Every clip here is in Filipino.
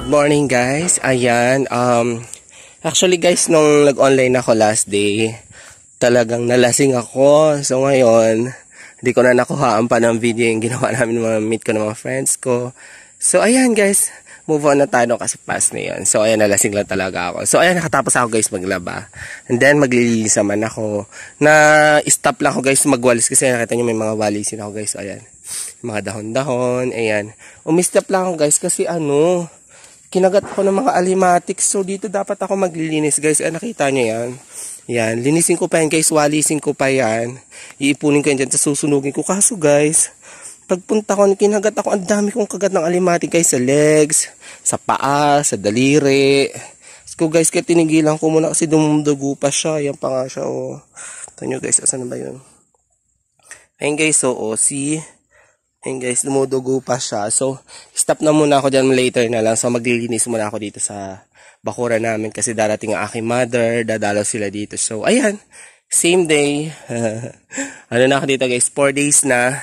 Good morning guys. Ayan, actually guys, nung nag-online ako last day, talagang nalasing ako. So ngayon, hindi ko na nakuhaan pa ng video yung ginawa namin ng mga meet ko ng mga friends ko. So ayan guys, move on na tayo kasi past na yun. So ayan, nalasing lang talaga ako. So ayan, nakatapos ako guys maglaba. And then maglilinis naman ako. Na-stop lang ako guys magwalis kasi nakita nyo may mga walisin ako guys. So ayan, mga dahon-dahon, ayan. Umistop lang ako guys kasi kinagat ko ng mga alimatics. So dito dapat ako maglilinis guys. Nakita nyo yan. Yan, linisin ko pa yan guys. Walisin ko pa yan. Iipunin ko yan dyan. Susunugin ko. Kaso guys, pagpunta ko, kinagat ako. Ang dami kong kagat ng alimatic guys. Sa legs, sa paa, sa daliri. So guys, kaya tinigilan ko muna kasi dumudugo pa siya. Yan pa nga siya. Ito nyo guys, asan na ba yun? Ayun guys, see? Ayun guys, dumudugo pa siya. So, stop na muna ako dyan, later na lang. So, maglilinis muna ako dito sa bakura namin kasi darating ang aking mother, dadalaw sila dito. So, ayan, same day. Na ako dito guys, 4 days na.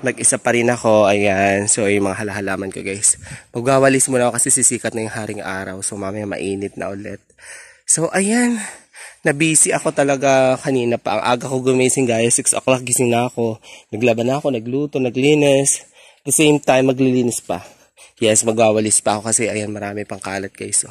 Mag-isa pa rin ako, ayan. So, yung mga halahalaman ko guys. Magwawalis muna ako kasi sisikat na yung haring araw. So, mamaya mainit na ulit. So, ayan. Na-busy ako talaga kanina pa. Ang aga ko gumising guys. 6 o'clock gising na ako. Naglaban na ako, nagluto, naglinis. At the same time, maglilinis pa. Yes, magwawalis pa ako kasi ayan, marami pang kalat guys.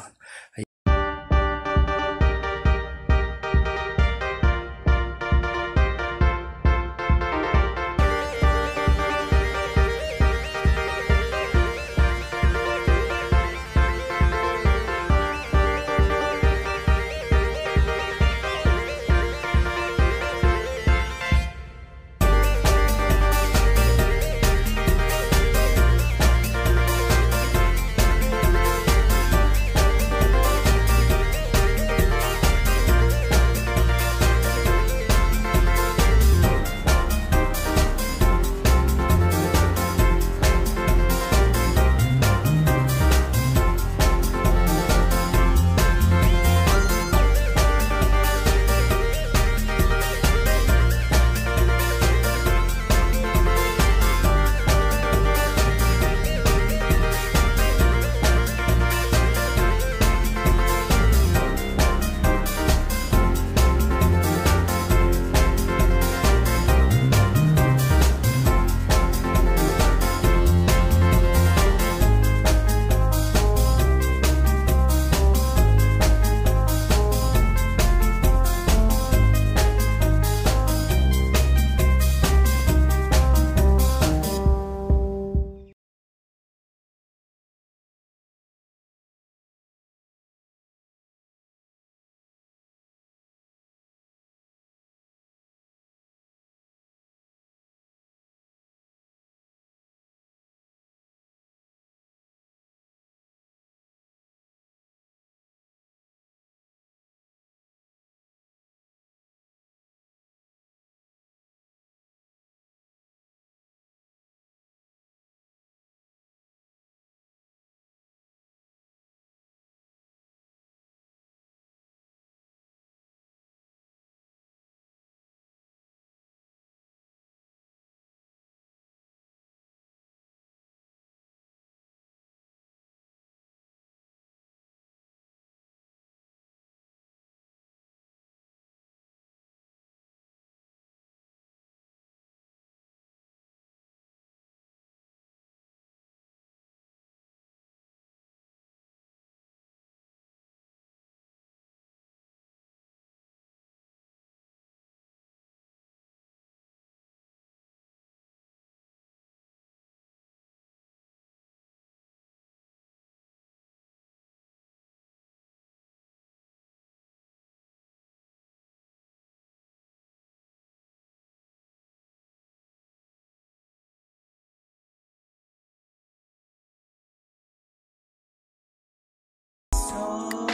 So,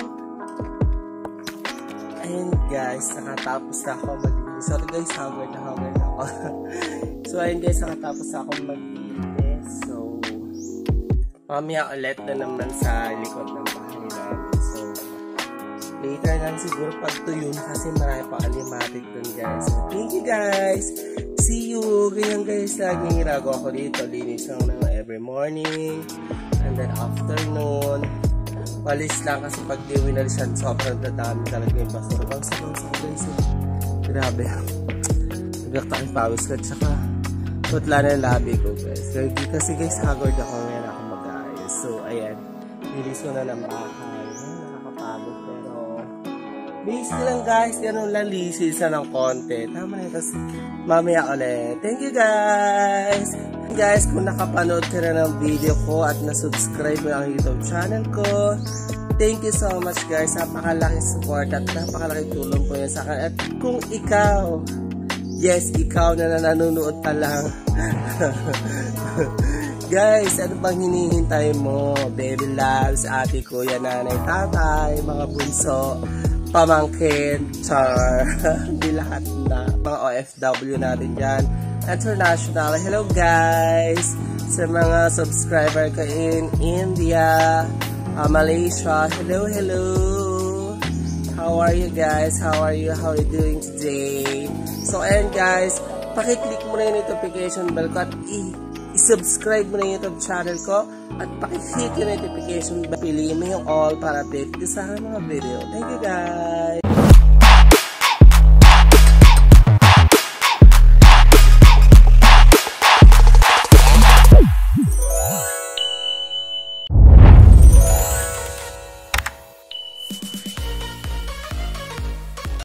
ayun guys, nakatapos na ako maglinis. Sorry guys, haggard na ako. So ayun guys, nakatapos na ako maglinis. So, mamaya ulit na naman sa likod ng bahay namin. So, later na siguro pag tuyo na kasi marami pa alimatic dun guys. So, thank you guys! See you! Ganyan guys, laging ginagawa ko dito. Linis lang na every morning. And then afternoon, walis lang kasi pag di winalisan, sobrang dadami talaga yung basura. Bang sa guys, grabe. Nagkaktaking pawis ko, tsaka tutla na yung labi ko guys. Kasi guys, haggard ako ngayon ako mag-ayos. So, ayan, nilis ko na ng bahay. Nakakapagod pero basic lang guys, ganun lang lisis na ng konti. Tama na yun, tapos mamaya ulit. Thank you guys! Guys, kung nakapanood ka na ng video ko at nasubscribe mo ang YouTube channel ko, thank you so much guys. Napakalaking support at napakalaking tulong po yan sa akin. At kung ikaw, yes, ikaw na nanonood pa lang. Guys, ano bang hinihintay mo? Baby loves, ate, kuya, nanay, tatay, mga bunso, pamangkin, char, hindi lahat na. Mga OFW natin dyan. International. Hello guys! Sa mga subscriber ko in India, Malaysia. Hello, hello! How are you guys? How are you? How are you doing today? So, ayan guys, pakiclick mo na yung notification bell ko at i-subscribe mo na yung YouTube channel ko at pakihit yung notification bell. Piliin mo yung all para update ko sa mga video. Thank you guys!